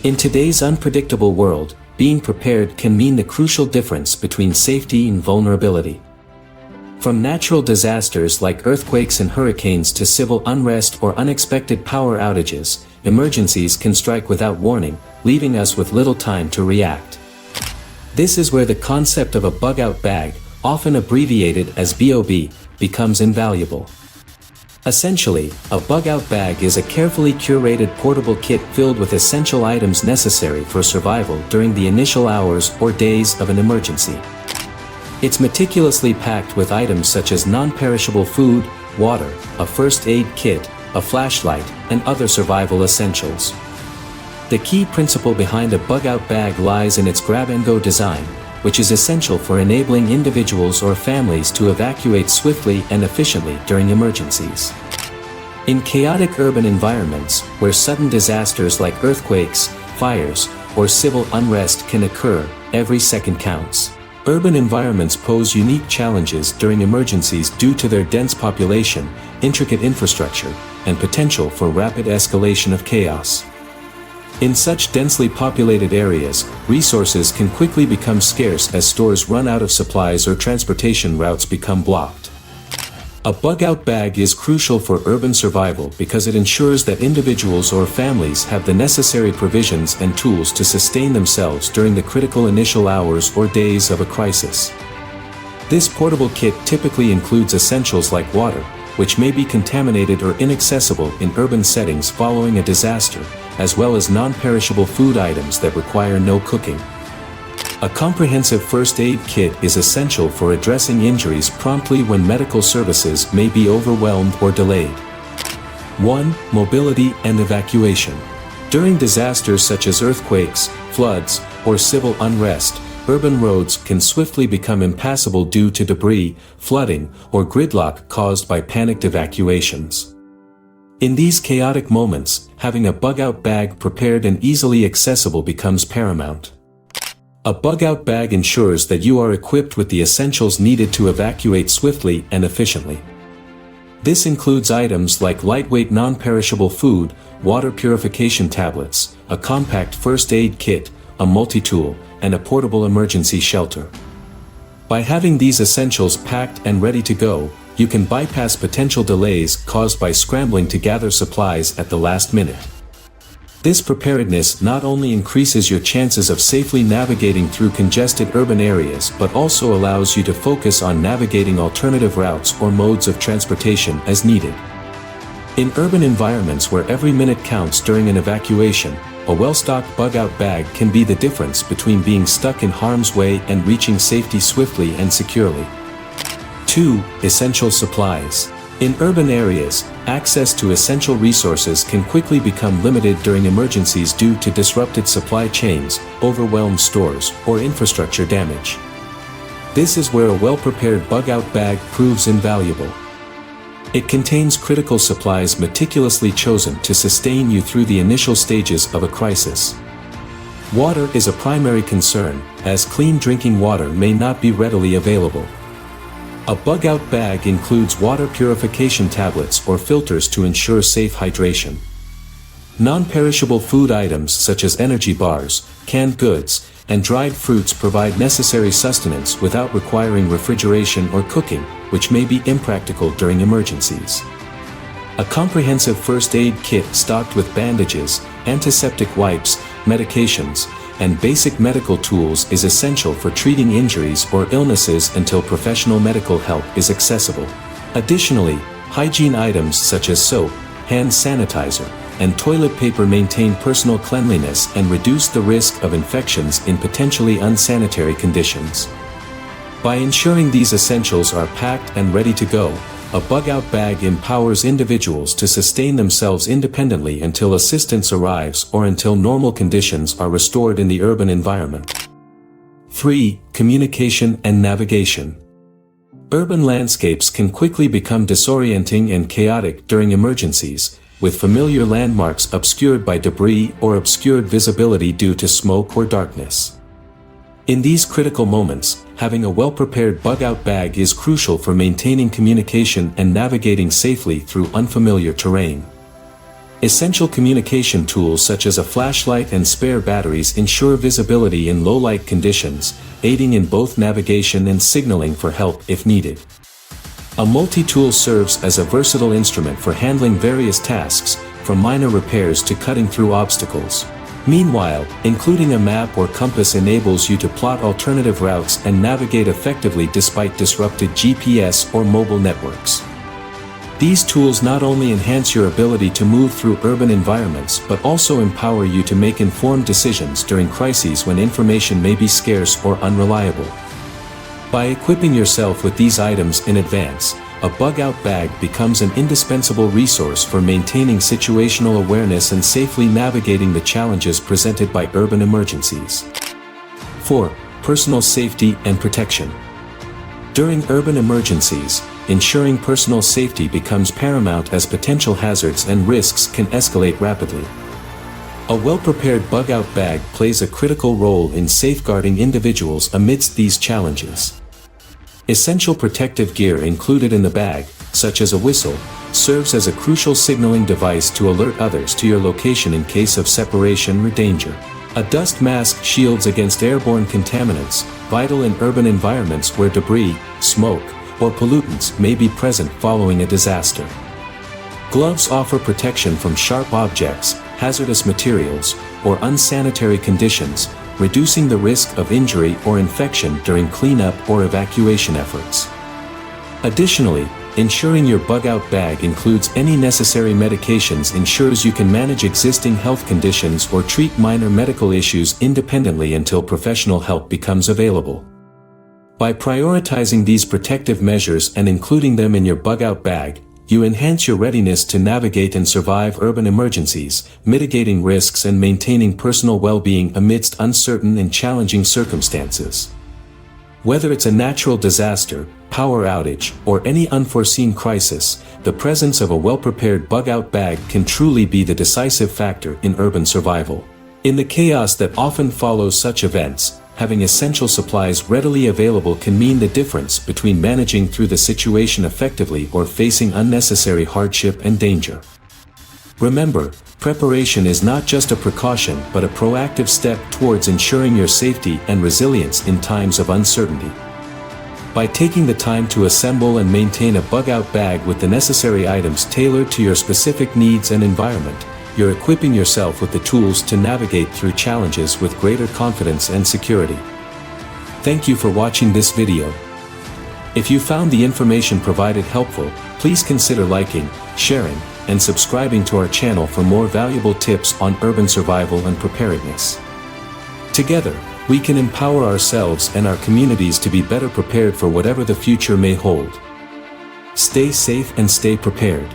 In today's unpredictable world, being prepared can mean the crucial difference between safety and vulnerability. From natural disasters like earthquakes and hurricanes to civil unrest or unexpected power outages, emergencies can strike without warning, leaving us with little time to react. This is where the concept of a bug-out bag, often abbreviated as BOB, becomes invaluable. Essentially, a bug-out bag is a carefully curated portable kit filled with essential items necessary for survival during the initial hours or days of an emergency. It's meticulously packed with items such as non-perishable food, water, a first aid kit, a flashlight, and other survival essentials. The key principle behind a bug-out bag lies in its grab-and-go design, which is essential for enabling individuals or families to evacuate swiftly and efficiently during emergencies. In chaotic urban environments, where sudden disasters like earthquakes, fires, or civil unrest can occur, every second counts. Urban environments pose unique challenges during emergencies due to their dense population, intricate infrastructure, and potential for rapid escalation of chaos. In such densely populated areas, resources can quickly become scarce as stores run out of supplies or transportation routes become blocked. A bug-out bag is crucial for urban survival because it ensures that individuals or families have the necessary provisions and tools to sustain themselves during the critical initial hours or days of a crisis. This portable kit typically includes essentials like water, which may be contaminated or inaccessible in urban settings following a disaster, as well as non-perishable food items that require no cooking. A comprehensive first aid kit is essential for addressing injuries promptly when medical services may be overwhelmed or delayed. 1. Mobility and evacuation. During disasters such as earthquakes, floods, or civil unrest, urban roads can swiftly become impassable due to debris, flooding, or gridlock caused by panicked evacuations. In these chaotic moments, having a bug-out bag prepared and easily accessible becomes paramount. A bug-out bag ensures that you are equipped with the essentials needed to evacuate swiftly and efficiently. This includes items like lightweight non-perishable food, water purification tablets, a compact first aid kit, a multi-tool, and a portable emergency shelter. By having these essentials packed and ready to go, you can bypass potential delays caused by scrambling to gather supplies at the last minute. This preparedness not only increases your chances of safely navigating through congested urban areas but also allows you to focus on navigating alternative routes or modes of transportation as needed. In urban environments where every minute counts during an evacuation, a well-stocked bug-out bag can be the difference between being stuck in harm's way and reaching safety swiftly and securely. 2. Essential supplies. In urban areas, access to essential resources can quickly become limited during emergencies due to disrupted supply chains, overwhelmed stores, or infrastructure damage. This is where a well-prepared bug-out bag proves invaluable. It contains critical supplies meticulously chosen to sustain you through the initial stages of a crisis. Water is a primary concern, as clean drinking water may not be readily available. A bug-out bag includes water purification tablets or filters to ensure safe hydration. Non-perishable food items such as energy bars, canned goods, and dried fruits provide necessary sustenance without requiring refrigeration or cooking, which may be impractical during emergencies. A comprehensive first aid kit stocked with bandages, antiseptic wipes, medications, and basic medical tools is essential for treating injuries or illnesses until professional medical help is accessible. Additionally, hygiene items such as soap, hand sanitizer, and toilet paper maintain personal cleanliness and reduce the risk of infections in potentially unsanitary conditions. By ensuring these essentials are packed and ready to go, a bug-out bag empowers individuals to sustain themselves independently until assistance arrives or until normal conditions are restored in the urban environment. 3. Communication and navigation. Urban landscapes can quickly become disorienting and chaotic during emergencies, with familiar landmarks obscured by debris or obscured visibility due to smoke or darkness. In these critical moments, having a well-prepared bug-out bag is crucial for maintaining communication and navigating safely through unfamiliar terrain. Essential communication tools such as a flashlight and spare batteries ensure visibility in low-light conditions, aiding in both navigation and signaling for help if needed. A multi-tool serves as a versatile instrument for handling various tasks, from minor repairs to cutting through obstacles. Meanwhile, including a map or compass enables you to plot alternative routes and navigate effectively despite disrupted GPS or mobile networks. These tools not only enhance your ability to move through urban environments but also empower you to make informed decisions during crises when information may be scarce or unreliable. By equipping yourself with these items in advance, a bug-out bag becomes an indispensable resource for maintaining situational awareness and safely navigating the challenges presented by urban emergencies. 4. Personal safety and protection. During urban emergencies, ensuring personal safety becomes paramount as potential hazards and risks can escalate rapidly. A well-prepared bug-out bag plays a critical role in safeguarding individuals amidst these challenges. Essential protective gear included in the bag, such as a whistle, serves as a crucial signaling device to alert others to your location in case of separation or danger. A dust mask shields against airborne contaminants, vital in urban environments where debris, smoke, or pollutants may be present following a disaster. Gloves offer protection from sharp objects, hazardous materials, or unsanitary conditions, reducing the risk of injury or infection during cleanup or evacuation efforts. Additionally, ensuring your bug-out bag includes any necessary medications ensures you can manage existing health conditions or treat minor medical issues independently until professional help becomes available. By prioritizing these protective measures and including them in your bug-out bag, you enhance your readiness to navigate and survive urban emergencies, mitigating risks and maintaining personal well-being amidst uncertain and challenging circumstances. Whether it's a natural disaster, power outage, or any unforeseen crisis, the presence of a well-prepared bug-out bag can truly be the decisive factor in urban survival. In the chaos that often follows such events, having essential supplies readily available can mean the difference between managing through the situation effectively or facing unnecessary hardship and danger. Remember, preparation is not just a precaution but a proactive step towards ensuring your safety and resilience in times of uncertainty. By taking the time to assemble and maintain a bug-out bag with the necessary items tailored to your specific needs and environment, you're equipping yourself with the tools to navigate through challenges with greater confidence and security. Thank you for watching this video. If you found the information provided helpful, please consider liking, sharing, and subscribing to our channel for more valuable tips on urban survival and preparedness. Together, we can empower ourselves and our communities to be better prepared for whatever the future may hold. Stay safe and stay prepared.